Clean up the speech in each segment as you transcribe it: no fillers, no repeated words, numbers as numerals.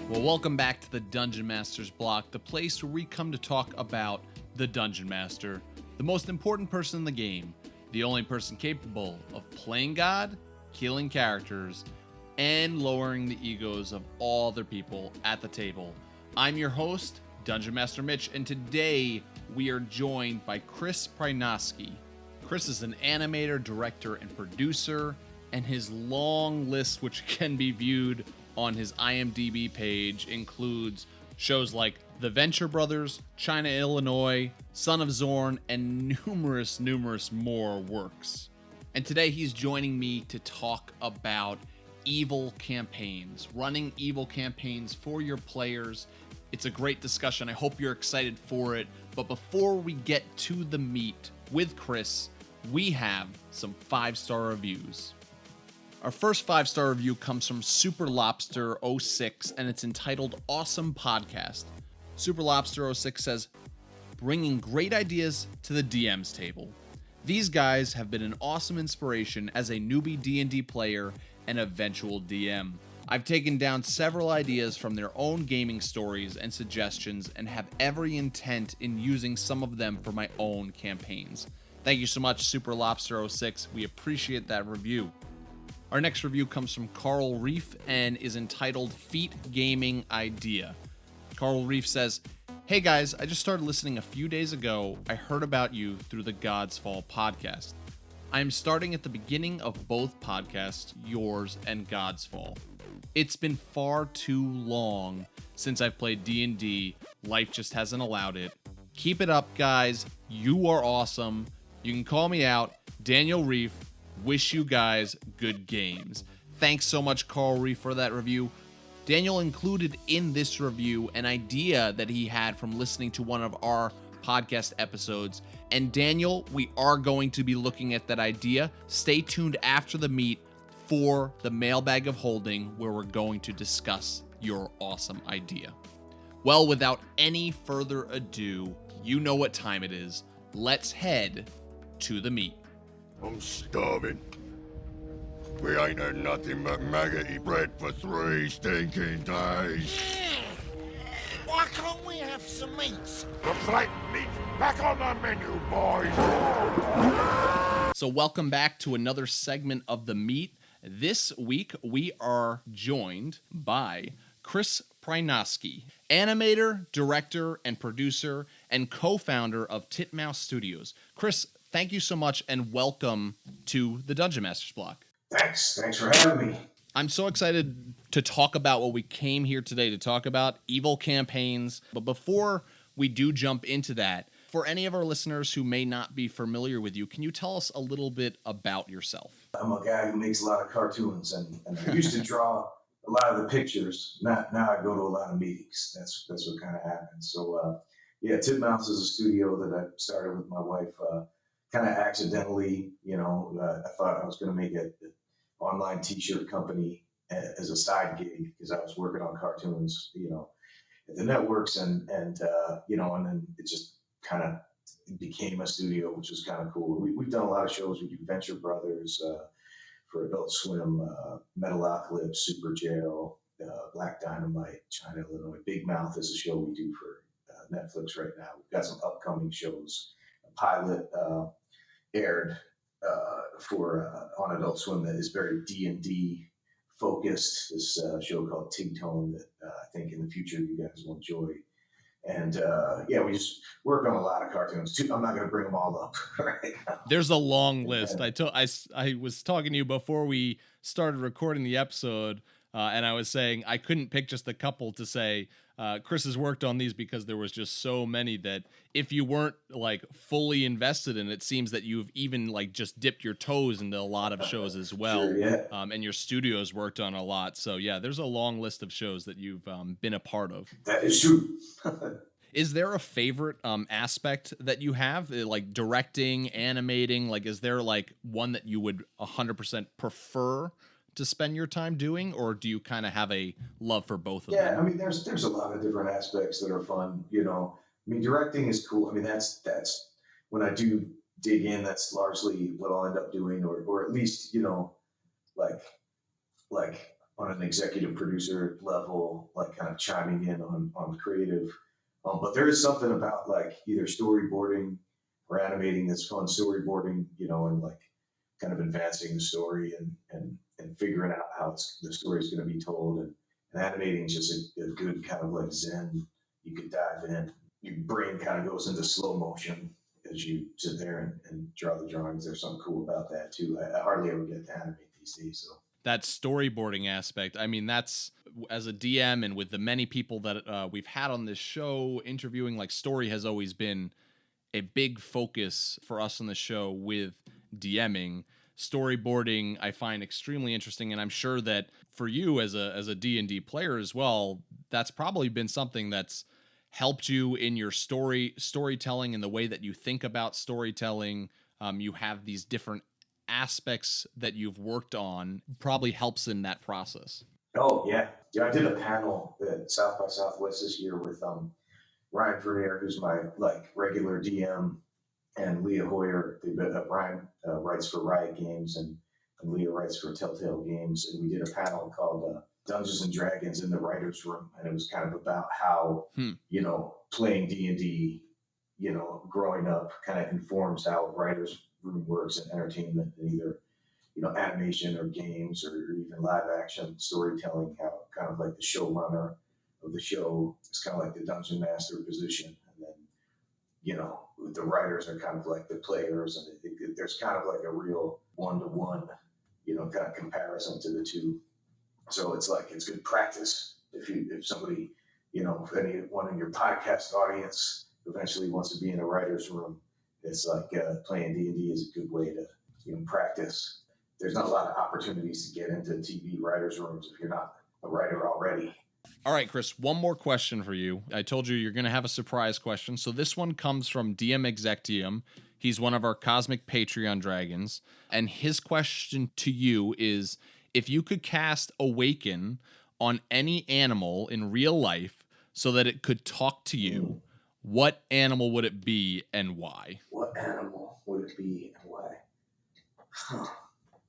Well, welcome back to the Dungeon Master's Block, the place where we come to talk about the Dungeon Master, the most important person in the game, the only person capable of playing God, killing characters, and lowering the egos of all other people at the table. I'm your host, Dungeon Master Mitch, and today we are joined by Chris Prynoski. Chris is an animator, director, and producer, and his long list, which can be viewed on his IMDb page, includes shows like The Venture Brothers, China, Illinois, Son of Zorn, and numerous more works. And today he's joining me to talk about evil campaigns, running evil campaigns for your players. It's a great discussion. I hope you're excited for it. But before we get to the meat with Chris, we have some 5-star reviews. Our first 5-star review comes from Super Lobster 06, and it's entitled Awesome Podcast. Super Lobster 06 says, bringing great ideas to the DM's table. These guys have been an awesome inspiration as a newbie D&D player and eventual DM. I've taken down several ideas from their own gaming stories and suggestions and have every intent in using some of them for my own campaigns. Thank you so much, Super Lobster 06. We appreciate that review. Our next review comes from Carl Reef and is entitled Feet Gaming Idea. Carl Reef says, hey guys, I just started listening a few days ago. I heard about you through the God's Fall podcast. I am starting at the beginning of both podcasts, yours and God's Fall. It's been far too long since I've played D&D. Life just hasn't allowed it. Keep it up, guys. You are awesome. You can call me out, Daniel Reef. Wish you guys good games. Thanks so much, Carl Reef, for that review. Daniel included in this review an idea that he had from listening to one of our podcast episodes. And Daniel, we are going to be looking at that idea. Stay tuned after the meet for the mailbag of holding, where we're going to discuss your awesome idea. Well, without any further ado, you know what time it is. Let's head to the meet. I'm starving. We ain't had nothing but maggoty bread for 3 stinking days. Why can't we have some meats? The flat meat's back on the menu, boys. So welcome back to another segment of the meet. This week we are joined by Chris Prynoski, animator, director, and producer, and co-founder of Titmouse Studios. Chris, thank you so much and welcome to the Dungeon Master's Block. Thanks for having me. I'm so excited to talk about what we came here today to talk about, evil campaigns. But before we do jump into that, for any of our listeners who may not be familiar with you, can you tell us a little bit about yourself? I'm a guy who makes a lot of cartoons, and I used to draw a lot of the pictures. Now I go to a lot of meetings. That's what kind of happened. So, Titmouse is a studio that I started with my wife kind of accidentally. I thought I was going to make an online T-shirt company as a side gig because I was working on cartoons, at the networks, and then it just kind of became a studio, which was kind of cool. We've done a lot of shows. We do Venture Brothers for Adult Swim, Metalocalypse, Super Jail, Black Dynamite, China, Illinois. Big Mouth is a show we do for Netflix right now. We've got some upcoming shows. A pilot aired on Adult Swim that is very D&D focused. This show called Tig Tone that I think in the future you guys will enjoy. And we just work on a lot of cartoons too. I'm not going to bring them all up right now. There's a long list. I was talking to you before we started recording the episode, and I was saying I couldn't pick just a couple to say Chris has worked on these because there was just so many that if you weren't like fully invested in it, seems that you've even like just dipped your toes into a lot of shows as well. Sure, yeah. And your studio's worked on a lot. So yeah, there's a long list of shows that you've been a part of. That is true. Is there a favorite aspect that you have, like directing, animating? Like, is there like one that you would 100% prefer to spend your time doing, or do you kind of have a love for both of them? Yeah, I mean, there's a lot of different aspects that are fun. I mean, directing is cool. I mean, that's when I do dig in, that's largely what I'll end up doing, or at least like on an executive producer level, like kind of chiming in on creative. But there is something about like either storyboarding or animating that's fun. Storyboarding, and like kind of advancing the story and figuring out how the story is going to be told. And animating is just a good kind of like zen. You could dive in. Your brain kind of goes into slow motion as you sit there and draw the drawings. There's something cool about that too. I hardly ever get to animate these days. So that storyboarding aspect, I mean, that's, as a DM and with the many people that we've had on this show interviewing, like, story has always been a big focus for us on the show with DMing. Storyboarding I find extremely interesting, and I'm sure that for you as a D&D player as well, that's probably been something that's helped you in your storytelling and the way that you think about storytelling. You have these different aspects that you've worked on, probably helps in that process. Oh yeah. I did a panel at South by Southwest this year with Ryan Vernier, who's my like regular DM, and Leah Hoyer. Ryan writes for Riot Games, and Leah writes for Telltale Games. And we did a panel called Dungeons and Dragons in the Writers' Room. And it was kind of about how, playing D&D, growing up kind of informs how a writer's room works in entertainment, and either, animation or games or even live action storytelling, how kind of like the showrunner of the show is kind of like the dungeon master position. And then, the writers are kind of like the players, and there's kind of like a real one-to-one, kind of comparison to the two. So it's like, it's good practice. If somebody, if anyone in your podcast audience eventually wants to be in a writer's room, it's like playing D&D is a good way to, practice. There's not a lot of opportunities to get into TV writers' rooms if you're not a writer already. All right, Chris, one more question for you. I told you you're going to have a surprise question. So this one comes from DM Exectium. He's one of our Cosmic Patreon dragons. And his question to you is, if you could cast Awaken on any animal in real life so that it could talk to you, what animal would it be and why? What animal would it be and why?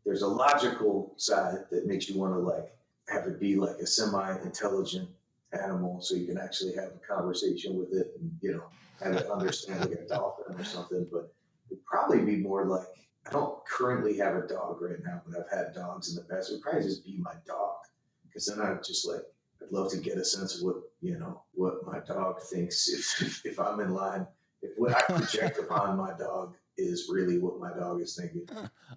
There's a logical side that makes you want to like have it be like a semi-intelligent animal, so you can actually have a conversation with it and have it understand, like a dolphin or something. But it'd probably be more like, I don't currently have a dog right now, but I've had dogs in the past. It would probably just be my dog, because then I'd love to get a sense of what my dog thinks if I'm in line, if what I project upon my dog is really what my dog is thinking.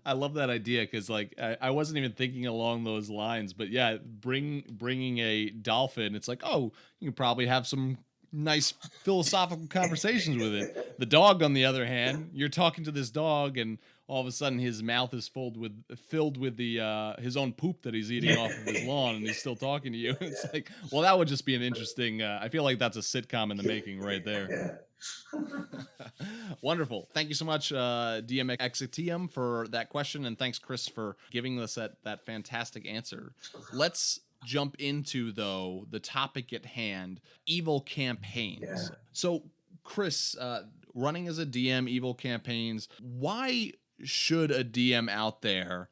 I love that idea, because like I wasn't even thinking along those lines, but yeah, bringing a dolphin, it's like, oh, you can probably have some nice philosophical conversations with it. The dog, on the other hand, you're talking to this dog, and all of a sudden his mouth is filled with the his own poop that he's eating off of his lawn, and he's still talking to you. It's like, well, that would just be an interesting. I feel like that's a sitcom in the making right there. Yeah. Wonderful. Thank you so much, DM Exitium, for that question, and thanks, Chris, for giving us that fantastic answer. Let's jump into, though, the topic at hand: evil campaigns. Yeah. So, Chris, running as a DM, evil campaigns. Why should a DM out there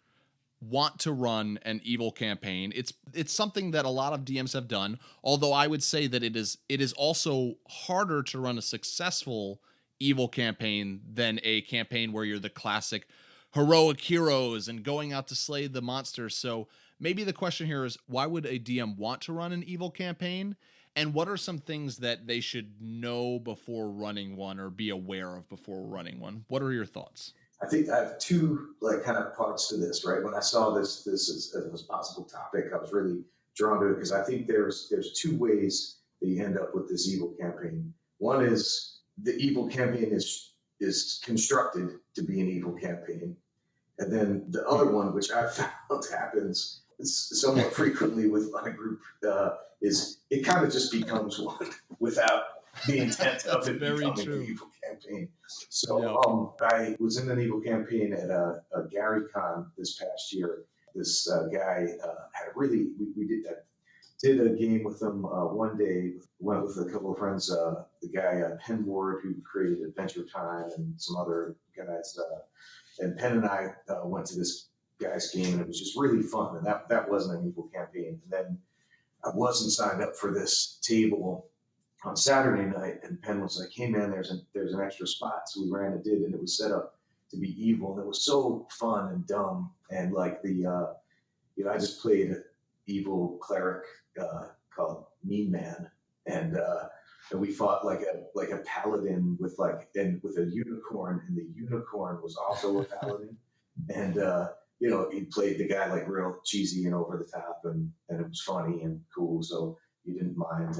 want to run an evil campaign? It's something that a lot of DMs have done, although I would say that it is also harder to run a successful evil campaign than a campaign where you're the classic heroic heroes and going out to slay the monsters. So maybe the question here is, why would a DM want to run an evil campaign? And what are some things that they should know before running one, or be aware of before running one? What are your thoughts? I think I have two like kind of parts to this, right? When I saw this as a possible topic, I was really drawn to it, because I think there's two ways that you end up with this evil campaign. One is the evil campaign is constructed to be an evil campaign. And then the other one, which I've found happens somewhat frequently with my group, is it kind of just becomes one without the intent of it becoming an evil campaign. So I was in an evil campaign at a GaryCon this past year. This guy had a really, we did a game with him one day. Went with a couple of friends, the guy Penn Ward, who created Adventure Time, and some other guys. And Penn and I went to this guys game, and it was just really fun. And that wasn't an evil campaign. And then I wasn't signed up for this table on Saturday night, and Penn was like, "Hey man, there's an extra spot." So we ran and did, and it was set up to be evil, and it was so fun and dumb. And like I just played an evil cleric called Mean Man, and we fought like a paladin with a unicorn, and the unicorn was also a paladin, and he played the guy like real cheesy and over the top, and it was funny and cool. So you didn't mind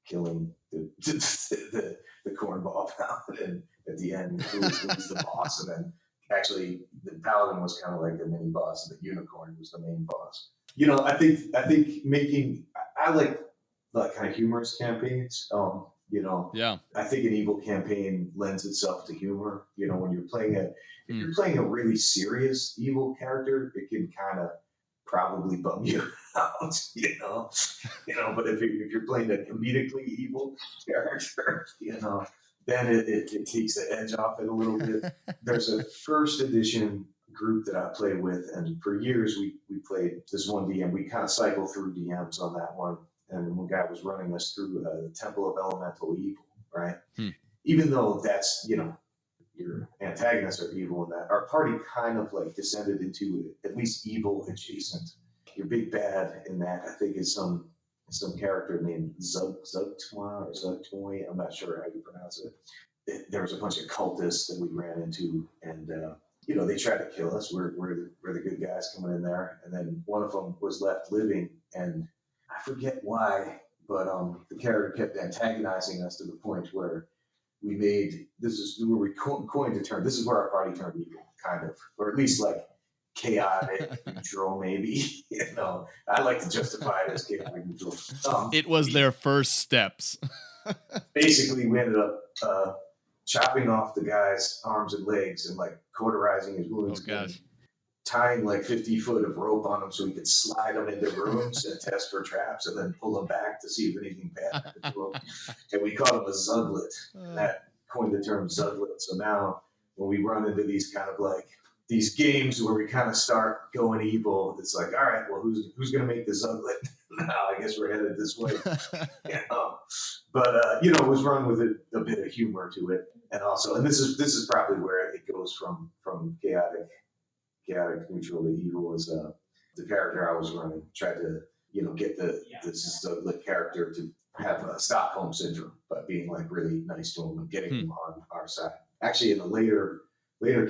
killing the cornball paladin at the end, who was the boss, and then actually the paladin was kind of like the mini boss, and the unicorn was the main boss. I think I like kind of humorous campaigns. Yeah. I think an evil campaign lends itself to humor. When you're playing if you're playing a really serious evil character, it can kind of probably bum you out, But if you're playing a comedically evil character, then it takes the edge off it a little bit. There's a first edition group that I play with, and for years we played this one DM. We kind of cycle through DMs on that one, and one guy was running us through the Temple of Elemental Evil, right? Even though that's your antagonists are evil, in that our party kind of like descended into at least evil adjacent. Your big bad in that, I think, is some character named Zugtwa or Zugtoy. I'm not sure how you pronounce it. There was a bunch of cultists that we ran into, and they tried to kill us. We're the good guys coming in there, and then one of them was left living, and I forget why, but the character kept antagonizing us to the point where we made where we coined a term. This is where our party turned evil, kind of, or at least like chaotic neutral, maybe. I like to justify it as chaotic neutral. It was their first steps. Basically, we ended up chopping off the guy's arms and legs and like cauterizing his wounds. Oh gosh. Tying like 50 foot of rope on him so we could slide them into rooms and test for traps, and then pull them back to see if anything bad happened to them. And we called him a Zuglet. And that coined the term Zuglet. So now when we run into these kind of like these games where we kind of start going evil, it's like, all right, well, who's going to make the Zuglet? Now I guess we're headed this way. But it was run with a bit of humor to it, and also, and this is probably where it goes from chaotic neutral to evil. Is the character I was running tried to get this Zuglet character to have a Stockholm syndrome by being like really nice to him and getting him on our side. Actually, in a later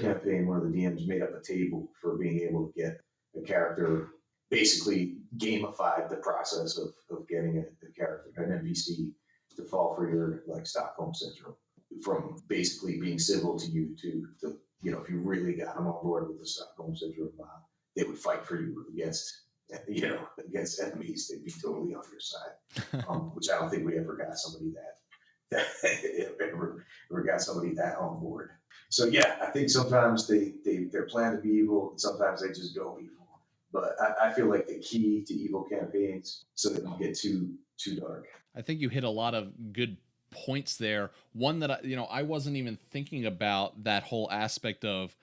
campaign, one of the DMs made up a table for being able to get a character, basically gamified the process of getting a character, an NPC, to fall for your like Stockholm syndrome, from basically being civil to you to if you really got them on board with the Stockholm syndrome, they would fight for you against enemies. They'd be totally on your side, which I don't think we ever got somebody that ever got somebody that on board. So yeah, I think sometimes they're planned to be evil, and sometimes they just go evil. But I feel like the key to evil campaigns, so they don't get too dark. I think you hit a lot of good points there. One that I wasn't even thinking about, that whole aspect of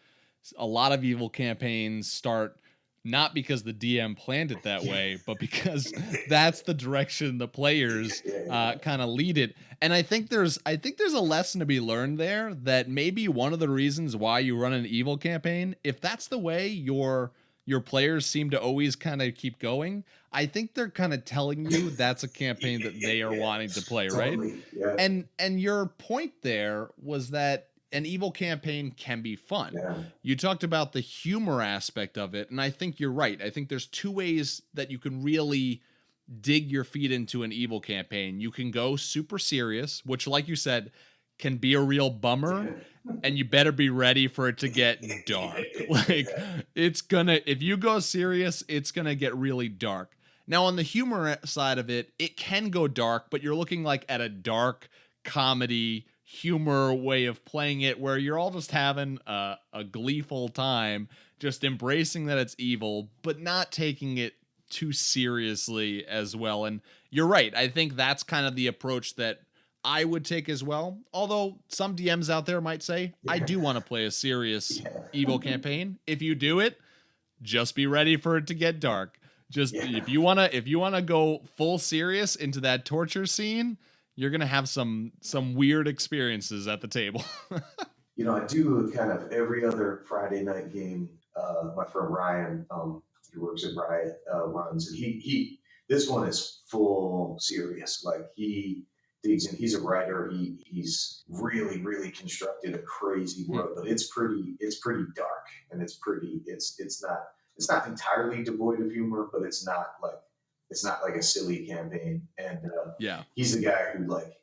a lot of evil campaigns start not because the DM planned it that way, but because that's the direction the players kind of lead it. And I think there's a lesson to be learned there, that maybe one of the reasons why you run an evil campaign, if that's the way your players seem to always kind of keep going, I think they're kind of telling you that's a campaign that they are wanting to play, right? Yeah. And your point there was that an evil campaign can be fun. Yeah. You talked about the humor aspect of it, and I think you're right. I think there's two ways that you can really dig your feet into an evil campaign. You can go super serious, which, like you said, can be a real bummer, and you better be ready for it to get dark. Like, if you go serious, it's gonna get really dark. Now, on the humor side of it, it can go dark, but you're looking like at a dark comedy humor way of playing it, where you're all just having a gleeful time, just embracing that it's evil, but not taking it too seriously as well. And you're right. I think that's kind of the approach that I would take as well. Although some DMs out there might say, I do want to play a serious evil campaign. If you do it, just be ready for it to get dark. Just if you wanna go full serious into that torture scene, you're gonna have some weird experiences at the table. I do kind of every other Friday night game. My friend Ryan, who works at Riot, runs, and he this one is full serious. Like he digs in. He's a writer. He's really constructed a crazy world, but it's pretty dark, and it's not entirely devoid of humor, but it's not like a silly campaign. And Yeah. he's the guy who like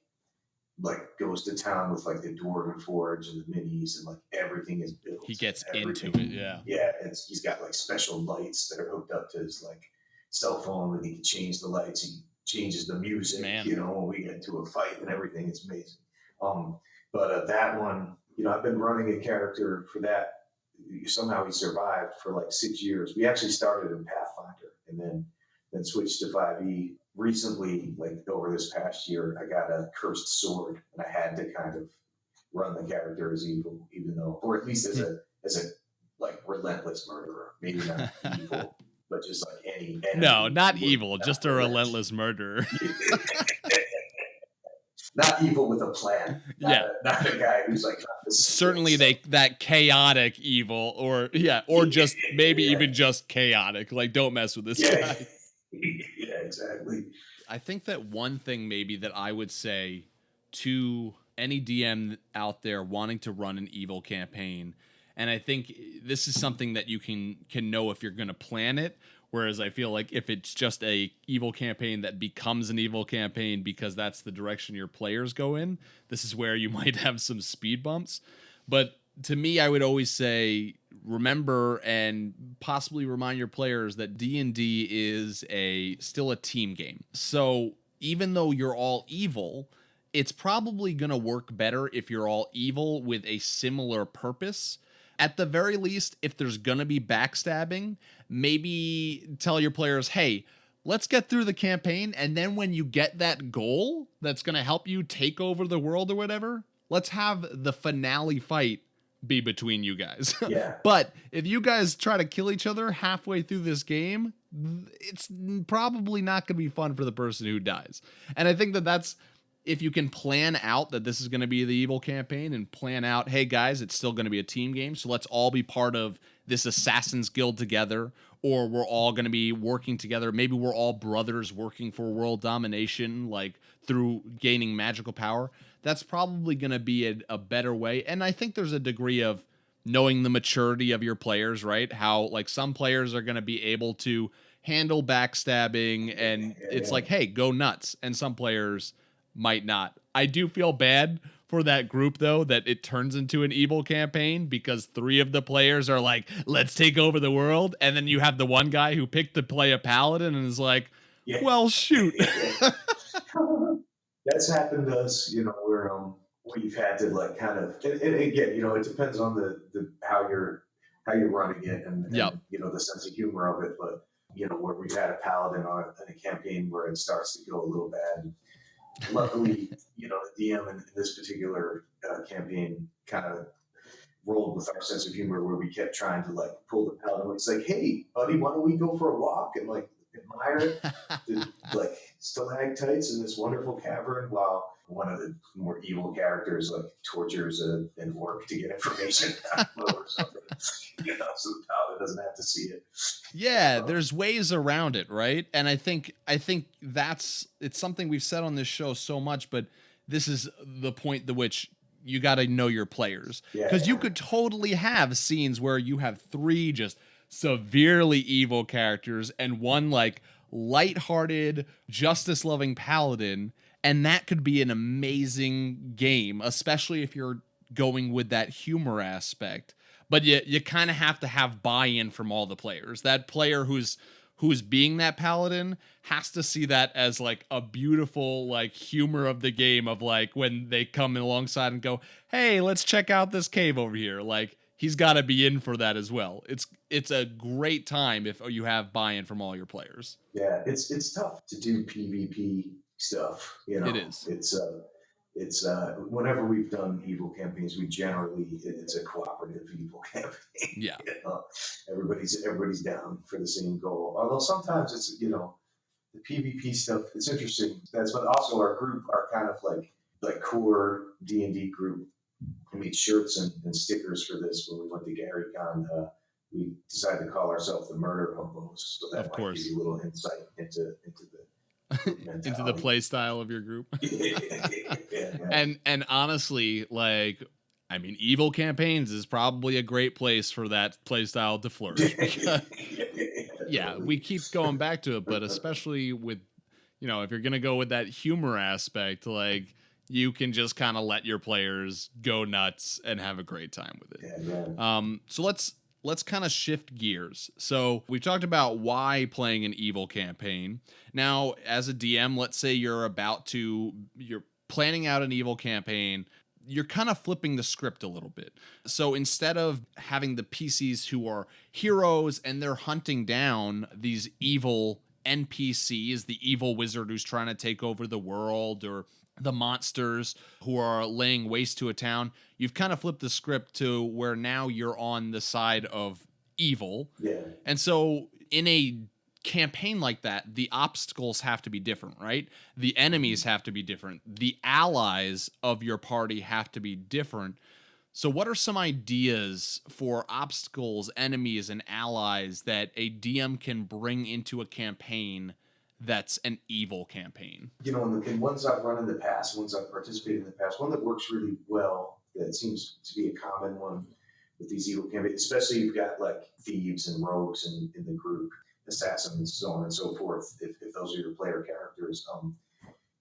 goes to town with like the Dwarven Forge and the minis, and like everything is built. He gets everything. into it, yeah. Yeah, he's got like special lights that are hooked up to his like cell phone, and he can change the lights. He changes the music, Man. when we get into a fight and everything. It's amazing. But that one, I've been running a character for that. Somehow he survived for like 6 years. We actually started in Pathfinder and then switched to 5e. Recently, like over this past year, I got a cursed sword, and I had to kind of run the character as evil, even though, or at least as a like relentless murderer. Maybe not evil, but just like any No, not evil, just a relentless murderer. Not evil with a plan. Not a guy who's like certainly that chaotic evil, or just maybe even just chaotic. Like, don't mess with this guy. Yeah, exactly. I think that one thing maybe that I would say to any DM out there wanting to run an evil campaign, and I think this is something that you can know if you're going to plan it, whereas I feel like if it's just a evil campaign that becomes an evil campaign because that's the direction your players go in, this is where you might have some speed bumps. But to me, I would always say, remember and possibly remind your players that D&D is still a team game. So even though you're all evil, it's probably going to work better if you're all evil with a similar purpose. At the very least, if there's going to be backstabbing, maybe tell your players, hey, let's get through the campaign, and then when you get that goal that's going to help you take over the world or whatever, let's have the finale fight be between you guys. Yeah. But if you guys try to kill each other halfway through this game, it's probably not going to be fun for the person who dies. And I think that's, if you can plan out that this is going to be the evil campaign and plan out, hey guys, it's still going to be a team game, so let's all be part of this Assassin's Guild together, or we're all going to be working together. Maybe we're all brothers working for world domination, like through gaining magical power. That's probably going to be a better way. And I think there's a degree of knowing the maturity of your players, right? How like some players are going to be able to handle backstabbing, and it's like, hey, go nuts. And some players might not. I do feel bad for that group, though, that it turns into an evil campaign because 3 of the players are like, let's take over the world. And then you have the one guy who picked to play a paladin and is like, well, shoot. That's happened to us, where we've had to like kind of, and again, it depends on the how you're running it and the sense of humor of it. But where we've had a paladin in a campaign where it starts to go a little bad. Luckily, the DM in this particular campaign kind of rolled with our sense of humor, where we kept trying to like pull the paladin. It's like, hey, buddy, why don't we go for a walk and like admire the like stalactites in this wonderful cavern, while one of the more evil characters like tortures an orc to get information or something. So the paladin doesn't have to see it. Yeah, there's ways around it, right? And I think it's something we've said on this show so much, but this is the point to which you got to know your players, because you could totally have scenes where you have 3 just severely evil characters and one like lighthearted, justice-loving paladin, and that could be an amazing game, especially if you're going with that humor aspect. But you kind of have to have buy-in from all the players. That player who's being that paladin has to see that as like a beautiful like humor of the game, of like when they come alongside and go, hey, let's check out this cave over here. Like, he's got to be in for that as well. It's a great time if you have buy-in from all your players. Yeah, it's tough to do PvP stuff. It is. it's whenever we've done evil campaigns, it's a cooperative evil campaign. Yeah. You know, everybody's down for the same goal. Although sometimes it's the PvP stuff. It's interesting. That's what also our kind of like core D&D group. We made shirts and stickers for this when we went to GaryCon. We decided to call ourselves the Murder Hobos, so that might give you a little insight into the into the play style of your group. Yeah. And honestly, like, I mean, evil campaigns is probably a great place for that play style to flourish. Because, yeah, we keep going back to it, but especially with, if you're gonna go with that humor aspect, like, you can just kind of let your players go nuts and have a great time with it. Yeah. So let's kind of shift gears. So we talked about why playing an evil campaign. Now, as a DM, let's say you're planning out an evil campaign. You're kind of flipping the script a little bit. So instead of having the PCs who are heroes and they're hunting down these evil NPCs, the evil wizard who's trying to take over the world, or the monsters who are laying waste to a town, you've kind of flipped the script to where now you're on the side of evil. Yeah. And so in a campaign like that, the obstacles have to be different, right? The enemies have to be different. The allies of your party have to be different. So what are some ideas for obstacles, enemies, and allies that a DM can bring into a campaign that's an evil campaign? In ones I've run in the past, ones I've participated in the past, one that works really well, that seems to be a common one with these evil campaigns, especially if you've got like thieves and rogues in the group, assassins, so on and so forth, if those are your player characters,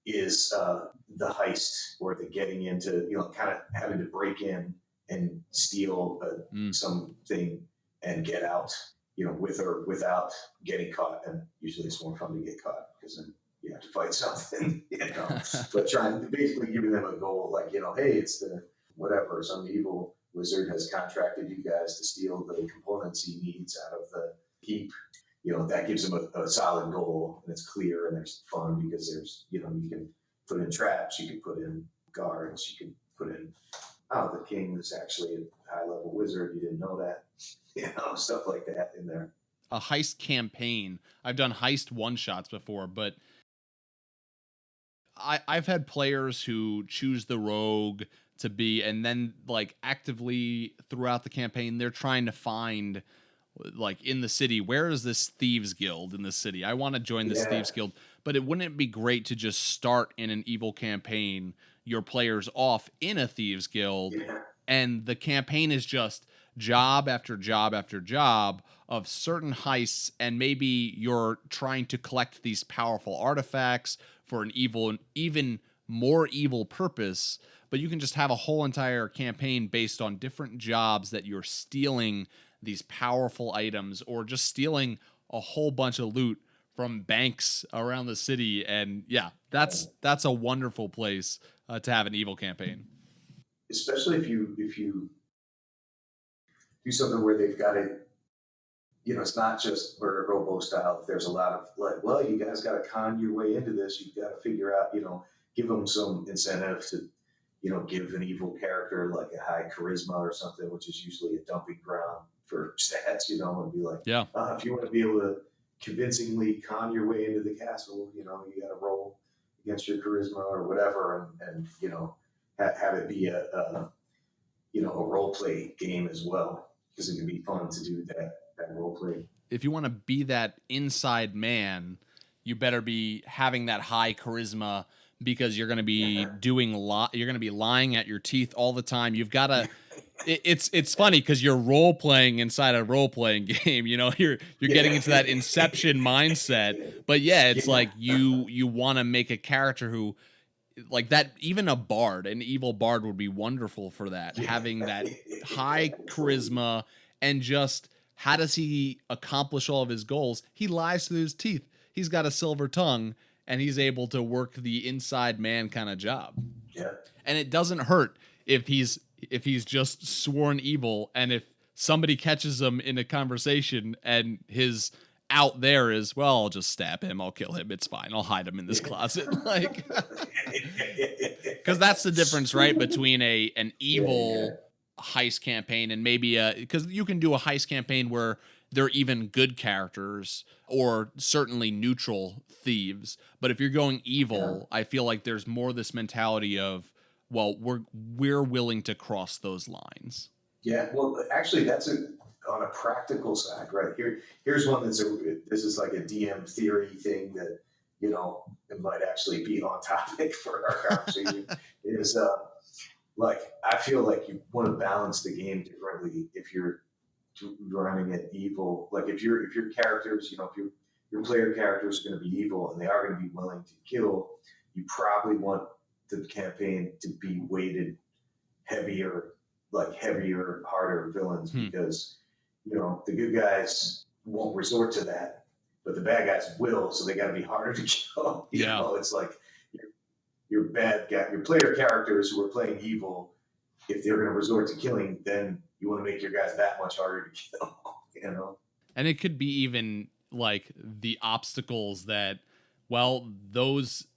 is the heist, or the getting into, kind of having to break in and steal something and get out, with or without getting caught. And usually it's more fun to get caught, because then you have to fight something, but trying to basically giving them a goal, like, hey, it's some evil wizard has contracted you guys to steal the components he needs out of the heap. That gives them a solid goal, and it's clear, and there's fun, because there's, you can put in traps, you can put in guards, you can put in, the king is actually a high level wizard, you didn't know that, stuff like that in there. A heist campaign. I've done heist one-shots before, but I've had players who choose the rogue to be, and then like actively throughout the campaign, they're trying to find, like, in the city, where is this thieves guild in the city? I want to join this thieves guild. But wouldn't it be great to just start in an evil campaign, your players off in a thieves guild, and the campaign is just job after job after job of certain heists, and maybe you're trying to collect these powerful artifacts for an even more evil purpose, but you can just have a whole entire campaign based on different jobs that you're stealing these powerful items, or just stealing a whole bunch of loot from banks around the city. And yeah, that's a wonderful place to have an evil campaign. Especially if you do something where they've got it, it's not just Murder Robo style. There's a lot of like, well, you guys got to con your way into this. You've got to figure out, give them some incentive to, give an evil character like a high charisma or something, which is usually a dumping ground for stats, and be like, if you want to be able to convincingly con your way into the castle, you got to roll against your charisma or whatever, and have it be a role play game as well, because it can be fun to do that role play. If you want to be that inside man, you better be having that high charisma, because you're going to be you're going to be lying at your teeth all the time. You've got to. It's funny because you're role playing inside a role playing game. You're getting into that Inception mindset. But it's like you want to make a character who, like that. Even an evil bard would be wonderful for that. Having that high charisma, and just how does he accomplish all of his goals? He lies through his teeth. He's got a silver tongue, and he's able to work the inside man kind of job. Yeah. And it doesn't hurt if he's just sworn evil, and if somebody catches him in a conversation and his out there is, well, I'll just stab him, I'll kill him, it's fine, I'll hide him in this closet. Like, Because that's the difference, right, between an evil heist campaign and maybe because you can do a heist campaign where they're even good characters or certainly neutral thieves. But if you're going evil, I feel like there's more this mentality of, well, we're willing to cross those lines. Yeah, well, actually, that's on a practical side, right? Here's one this is like a DM theory thing that, it might actually be on topic for our conversation. Is like, I feel like you want to balance the game differently if you're running it evil. Like if your characters, if your player characters are going to be evil and they are going to be willing to kill, you probably want the campaign to be weighted heavier, harder villains, because the good guys won't resort to that, but the bad guys will, so they got to be harder to kill. It's like your bad guy, your player characters who are playing evil, if they're going to resort to killing, then you want to make your guys that much harder to kill. And it could be even like the obstacles that, well, those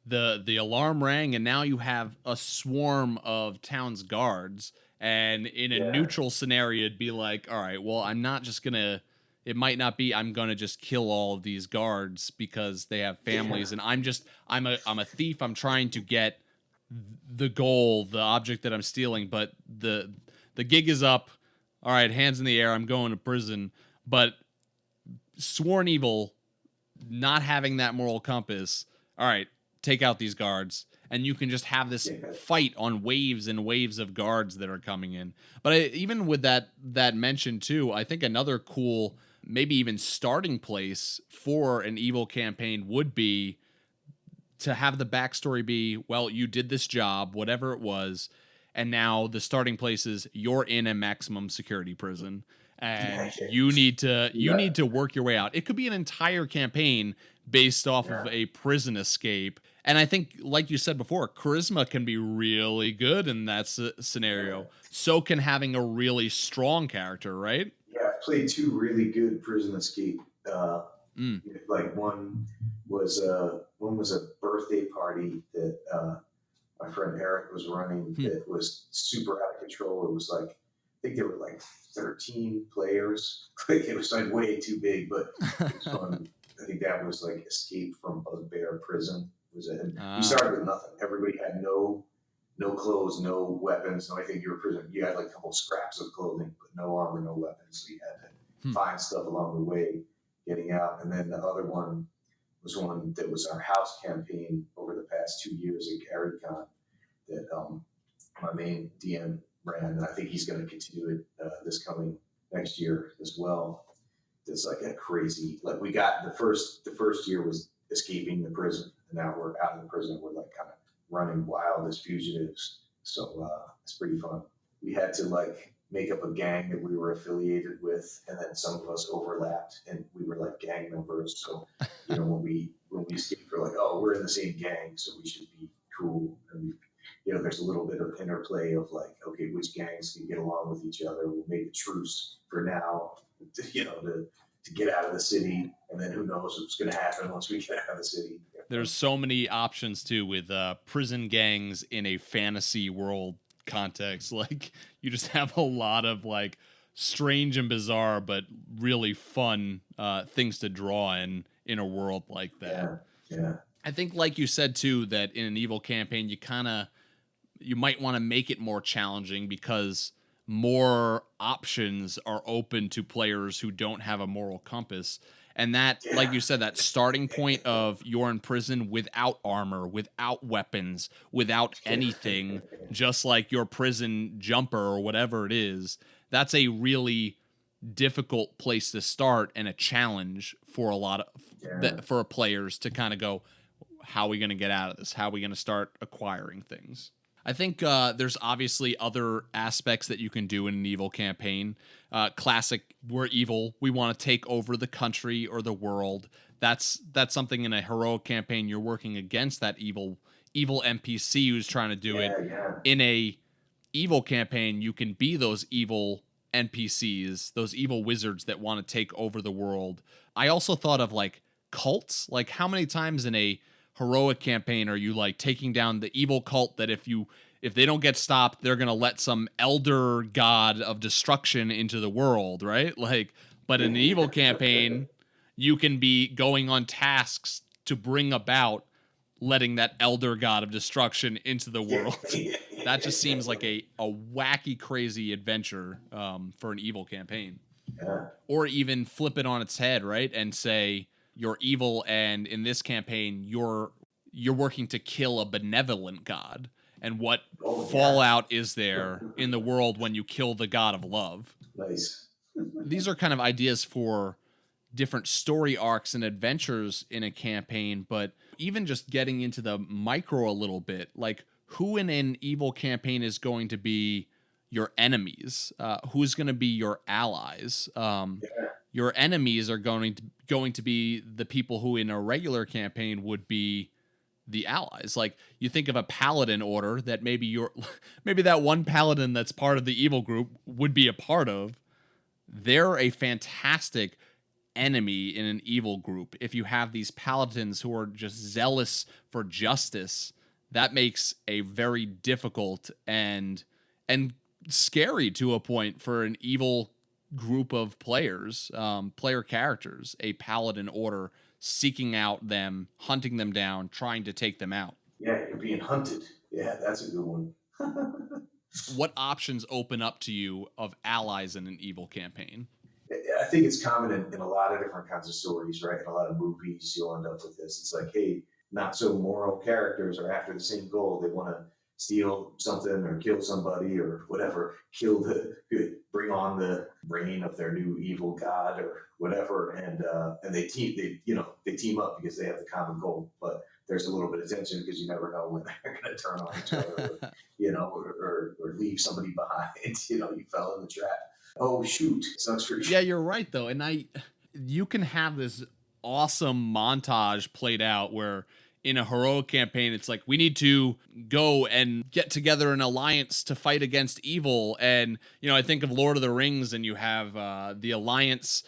the alarm rang and now you have a swarm of town's guards, and in a neutral scenario it'd be like, all right, well, I'm not just gonna, it might not be I'm gonna just kill all of these guards because they have families and I'm a thief, I'm trying to get the goal, the object that I'm stealing, but the gig is up, all right, hands in the air, I'm going to prison. But sworn evil, not having that moral compass, all right, take out these guards, and you can just have this fight on waves and waves of guards that are coming in. But even with that mention too, I think another cool, maybe even starting place for an evil campaign would be to have the backstory be, well, you did this job, whatever it was, and now the starting place is you're in a maximum security prison. And you need to work your way out. It could be an entire campaign based off of a prison escape. And I think, like you said before, charisma can be really good in that scenario. So can having a really strong character, right? Yeah, I've played 2 really good prison escape. Like one was a birthday party that my friend Eric was running that was super out of control. It was like, I think there were like 13 players. It was like way too big, but it was fun. I think that was like Escape from Bugbear Prison. Was it? We started with nothing. Everybody had no clothes, no weapons. No, I think you were prison. You had like a couple scraps of clothing, but no armor, no weapons. So you had to find stuff along the way getting out. And then the other one was one that was our house campaign over the past 2 years at GaryCon that my main DM ran, and I think he's going to continue it this coming next year as well. It's like a crazy, like we got the first year was escaping the prison, and now we're out of the prison. We're like kind of running wild as fugitives. So it's pretty fun. We had to like make up a gang that we were affiliated with, and then some of us overlapped, and we were like gang members. So when we escaped, we're like, oh, we're in the same gang, so we should be cool. And there's a little bit of interplay of like, okay, which gangs can get along with each other? We'll make a truce for now, to get out of the city, and then who knows what's going to happen once we get out of the city. There's so many options too with prison gangs in a fantasy world context. Like you just have a lot of like strange and bizarre, but really fun things to draw in a world like that. Yeah. I think, like you said too, that in an evil campaign, you might want to make it more challenging because more options are open to players who don't have a moral compass. And that, like you said, that starting point of you're in prison without armor, without weapons, without anything, just like your prison jumper or whatever it is, that's a really difficult place to start and a challenge for a lot of for players to kind of go, how are we going to get out of this? How are we going to start acquiring things? I think there's obviously other aspects that you can do in an evil campaign. Classic, we're evil. We want to take over the country or the world. That's something in a heroic campaign. You're working against that evil NPC who's trying to do it. In a evil campaign, you can be those evil NPCs, those evil wizards that want to take over the world. I also thought of like cults. Like how many times in a heroic campaign are you like taking down the evil cult that if they don't get stopped, they're going to let some elder god of destruction into the world, right? Like, but in an evil campaign, you can be going on tasks to bring about letting that elder god of destruction into the world. That just seems like a wacky, crazy adventure for an evil campaign. Yeah. Or even flip it on its head, right? And say you're evil, and in this campaign, you're working to kill a benevolent god. And what fallout is there in the world when you kill the god of love? Nice. These are kind of ideas for different story arcs and adventures in a campaign, but even just getting into the micro a little bit, like who in an evil campaign is going to be your enemies? Who's going to be your allies? Your enemies are going to be the people who in a regular campaign would be the allies. Like you think of a paladin order that maybe that one paladin that's part of the evil group would be a part of. They're a fantastic enemy in an evil group. If you have these paladins who are just zealous for justice, that makes a very difficult and scary to a point for an evil group of players, player characters, a paladin order seeking out them, hunting them down, trying to take them out. Yeah, you're being hunted. Yeah, that's a good one. What options open up to you of allies in an evil campaign? I think it's common in a lot of different kinds of stories, right? In a lot of movies, you'll end up with this. It's like, hey, not so moral characters are after the same goal. They want to steal something or kill somebody or whatever, bring on the reign of their new evil god or whatever, and they team up because they have the common goal. But there's a little bit of tension because you never know when they're going to turn on each other, or leave somebody behind. You fell in the trap. Oh shoot! Sucks for you. Yeah, you're right though, and you can have this awesome montage played out where in a heroic campaign, it's like we need to go and get together an alliance to fight against evil. And I think of Lord of the Rings, and you have the alliance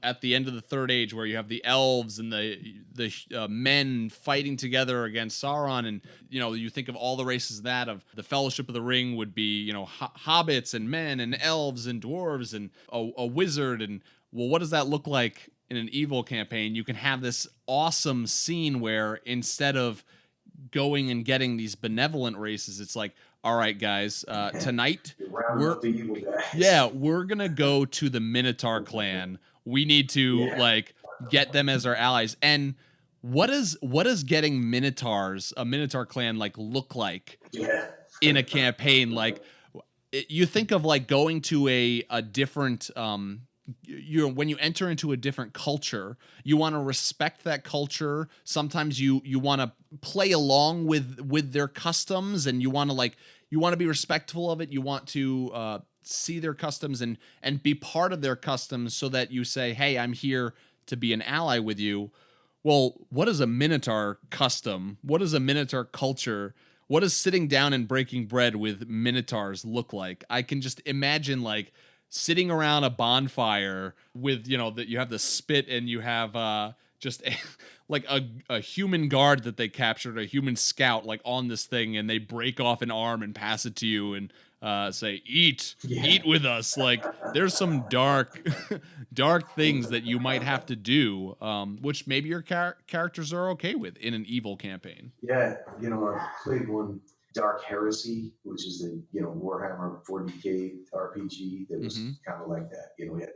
at the end of the Third Age, where you have the elves and the men fighting together against Sauron. And you think of all the races of the Fellowship of the Ring would be hobbits and men and elves and dwarves and a wizard. And well, what does that look like in an evil campaign? You can have this awesome scene where instead of going and getting these benevolent races, it's like, all right, guys, tonight we're gonna go to the Minotaur clan. We need to get them as our allies. And what does getting a Minotaur clan look like in a campaign? Like you think of going to a different when you enter into a different culture, you want to respect that culture. Sometimes you want to play along with their customs, and you want to be respectful of it. You want to see their customs and be part of their customs, so that you say, hey, I'm here to be an ally with you. Well, what is a Minotaur custom? What is a Minotaur culture? What does sitting down and breaking bread with Minotaurs look like? I can just imagine sitting around a bonfire with, that you have the spit, and you have just a human guard that they captured, a human scout on this thing, and they break off an arm and pass it to you and say, eat with us. There's some dark things that you might have to do, which maybe your characters are okay with in an evil campaign. Yeah, I played one, Dark Heresy, which is the Warhammer 40K RPG that was kind of like that. We had,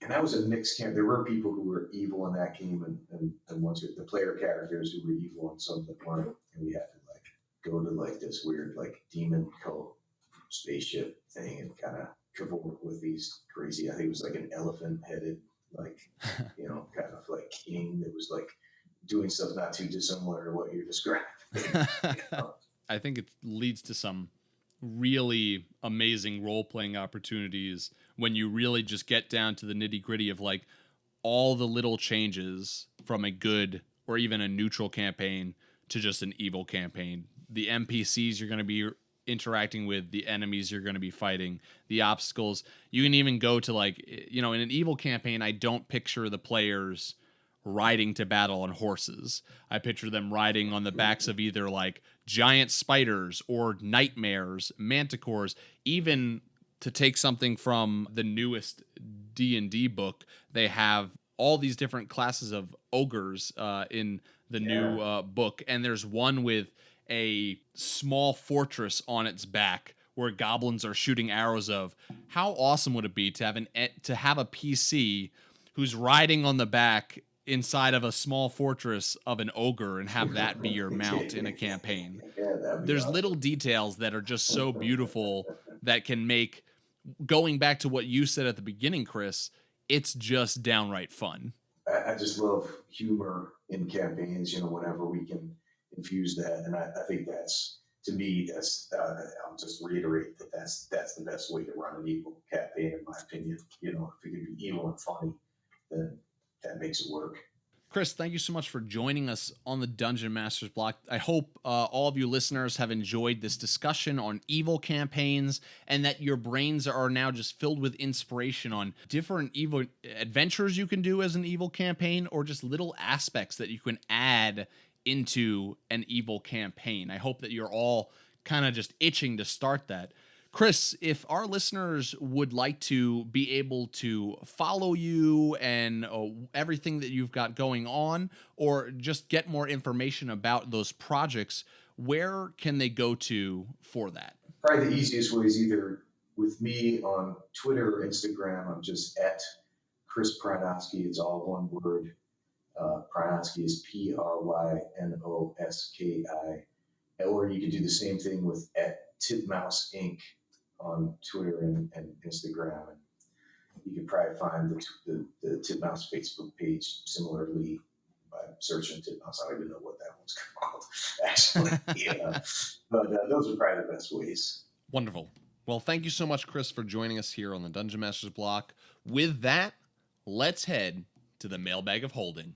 and that was a mixed camp. There were people who were evil in that game, and ones with the player characters who were evil and some that weren't. And we had to go to this weird demon cult spaceship thing and kind of cavort with these crazy. I think it was an elephant headed kind of king that was doing stuff not too dissimilar to what you're describing. I think it leads to some really amazing role-playing opportunities when you really just get down to the nitty-gritty of all the little changes from a good or even a neutral campaign to just an evil campaign. The NPCs you're going to be interacting with, the enemies you're going to be fighting, the obstacles. You can even go to in an evil campaign, I don't picture the players riding to battle on horses. I picture them riding on the backs of either like giant spiders or nightmares, manticores, even to take something from the newest D&D book, they have all these different classes of ogres in the new book, and there's one with a small fortress on its back where goblins are shooting arrows of. How awesome would it be to have a PC who's riding on the back inside of a small fortress of an ogre and have that be your mount in a campaign? There's Awesome. little details that are just so beautiful that can make, going back to what you said at the beginning, Chris, it's just downright fun. I just love humor in campaigns, whenever we can infuse that. And I think that's, to me, I'll just reiterate that's the best way to run an evil campaign, in my opinion. If it can be evil and funny, then that makes it work. Chris, thank you so much for joining us on the Dungeon Masters Block. I hope all of you listeners have enjoyed this discussion on evil campaigns and that your brains are now just filled with inspiration on different evil adventures you can do as an evil campaign, or just little aspects that you can add into an evil campaign. I hope that you're all kind of just itching to start that. Chris, if our listeners would like to be able to follow you and everything that you've got going on, or just get more information about those projects, where can they go to for that? Probably the easiest way is either with me on Twitter or Instagram. I'm just at Chris Prynoski. It's all one word. Prynoski is Prynoski. Or you can do the same thing with at Titmouse Inc. on Twitter and Instagram. And you can probably find the Titmouse Facebook page similarly by searching Titmouse. I don't even know what that one's called, actually. But those are probably the best ways. Wonderful. Well, thank you so much, Chris, for joining us here on the Dungeon Masters Block. With that, let's head to the mailbag of holding.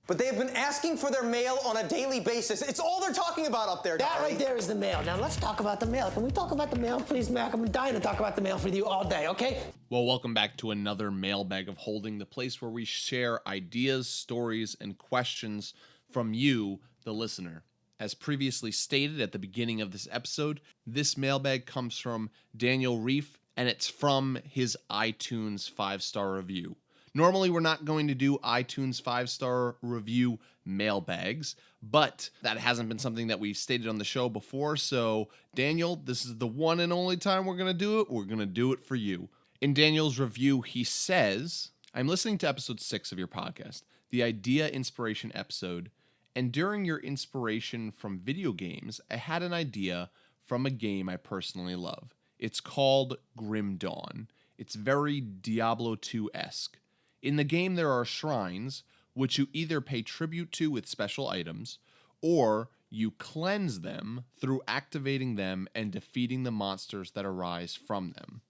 But they have been asking for their mail on a daily basis. It's all they're talking about up there, That right there is the mail. Now let's talk about the mail. Can we talk about the mail, please, Mac? I'm dying to talk about the mail with you all day, okay? Well, welcome back to another mailbag of holding, the place where we share ideas, stories, and questions from you, the listener. As previously stated at the beginning of this episode, this mailbag comes from Daniel Reef, and it's from his iTunes 5-star review. Normally, we're not going to do iTunes 5-star review mailbags, but that hasn't been something that we've stated on the show before. So, Daniel, this is the one and only time we're going to do it. We're going to do it for you. In Daniel's review, he says, I'm listening to episode 6 of your podcast, the Idea Inspiration episode, and during your inspiration from video games, I had an idea from a game I personally love. It's called Grim Dawn. It's very Diablo 2-esque. In the game, there are shrines, which you either pay tribute to with special items, or you cleanse them through activating them and defeating the monsters that arise from them.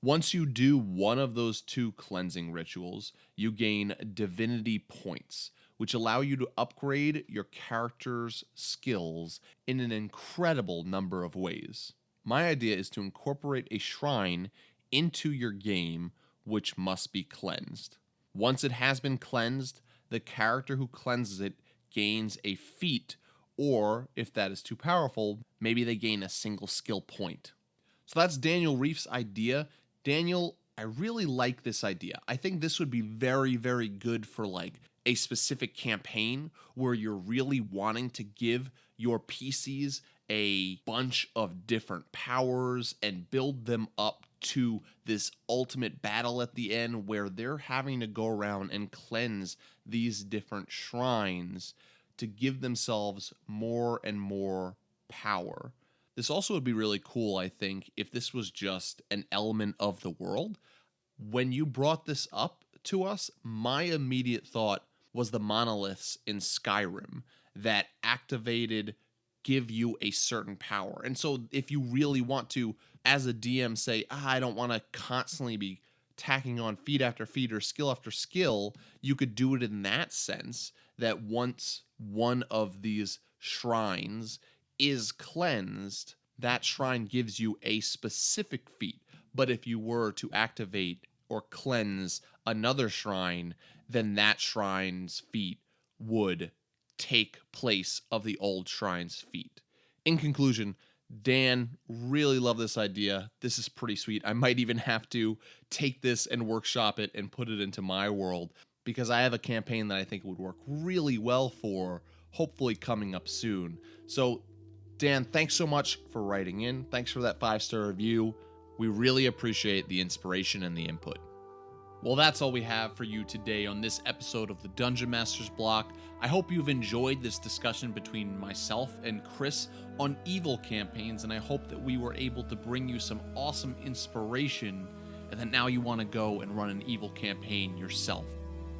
Once you do one of those two cleansing rituals, you gain divinity points, which allow you to upgrade your character's skills in an incredible number of ways. My idea is to incorporate a shrine into your game, which must be cleansed. Once it has been cleansed, the character who cleanses it gains a feat, or if that is too powerful, maybe they gain a single skill point. So that's Daniel Reef's idea. Daniel, I really like this idea. I think this would be very, very good for like a specific campaign where you're really wanting to give your PCs a bunch of different powers and build them up to this ultimate battle at the end where they're having to go around and cleanse these different shrines to give themselves more and more power. This also would be really cool, I think, if this was just an element of the world. When you brought this up to us, my immediate thought was the monoliths in Skyrim that activated give you a certain power. And so if you really want to, as a DM, say, I don't want to constantly be tacking on feat after feat or skill after skill, you could do it in that sense that once one of these shrines is cleansed, that shrine gives you a specific feat. But if you were to activate or cleanse another shrine, then that shrine's feat would take place of the old shrine's feat. In conclusion, Dan, really love this idea. This is pretty sweet. I might even have to take this and workshop it and put it into my world, because I have a campaign that I think would work really well for, hopefully coming up soon. So, Dan, thanks so much for writing in. Thanks for that 5-star review. We really appreciate the inspiration and the input. Well, that's all we have for you today on this episode of the Dungeon Masters Block. I hope you've enjoyed this discussion between myself and Chris on evil campaigns, and I hope that we were able to bring you some awesome inspiration and that now you want to go and run an evil campaign yourself.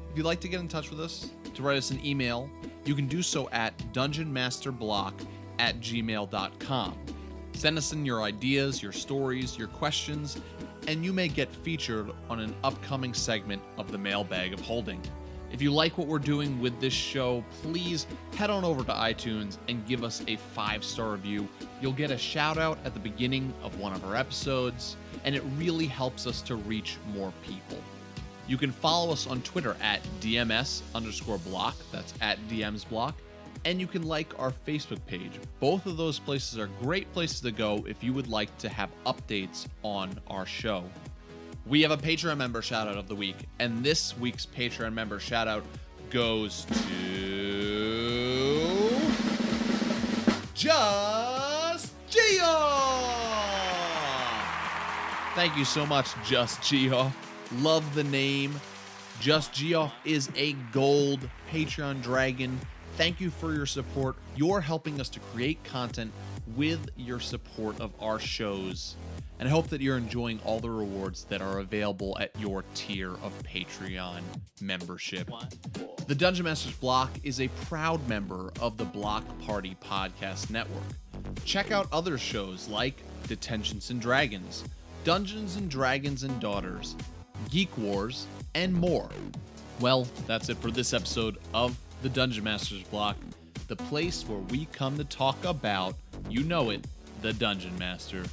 If you'd like to get in touch with us, to write us an email, you can do so at dungeonmasterblock@gmail.com. Send us in your ideas, your stories, your questions, and you may get featured on an upcoming segment of the Mailbag of Holding. If you like what we're doing with this show, please head on over to iTunes and give us a 5-star review. You'll get a shout out at the beginning of one of our episodes, and it really helps us to reach more people. You can follow us on Twitter at DMS_block, that's at DMsBlock, and you can like our Facebook page. Both of those places are great places to go if you would like to have updates on our show. We have a Patreon member shout out of the week, and this week's Patreon member shout out goes to Just Geoff. Thank you so much, Just Geoff. Love the name. Just Geoff is a gold Patreon dragon. Thank you for your support. You're helping us to create content with your support of our shows. And I hope that you're enjoying all the rewards that are available at your tier of Patreon membership. The Dungeon Masters Block is a proud member of the Block Party Podcast Network. Check out other shows like Detentions and Dragons, Dungeons and Dragons and Daughters, Geek Wars, and more. Well, that's it for this episode of the Dungeon Masters Block, the place where we come to talk about, you know it, the Dungeon Master,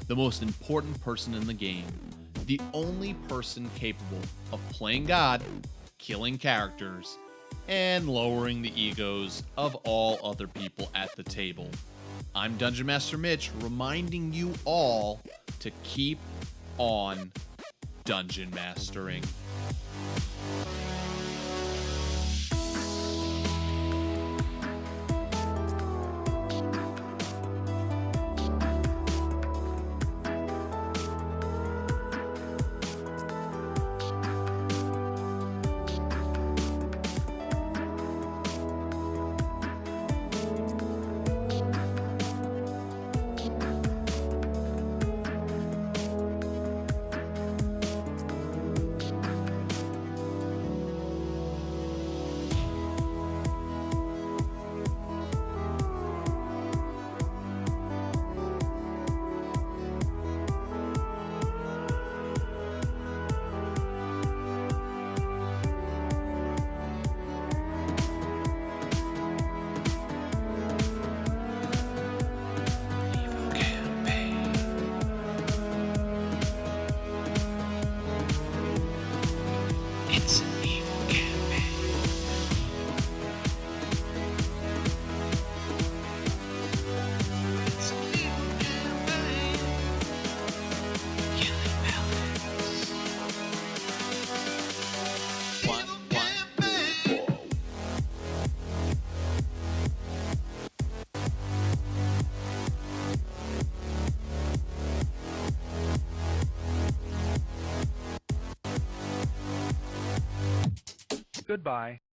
the most important person in the game, the only person capable of playing God, killing characters, and lowering the egos of all other people at the table. I'm Dungeon Master Mitch, reminding you all to keep on dungeon mastering. Goodbye.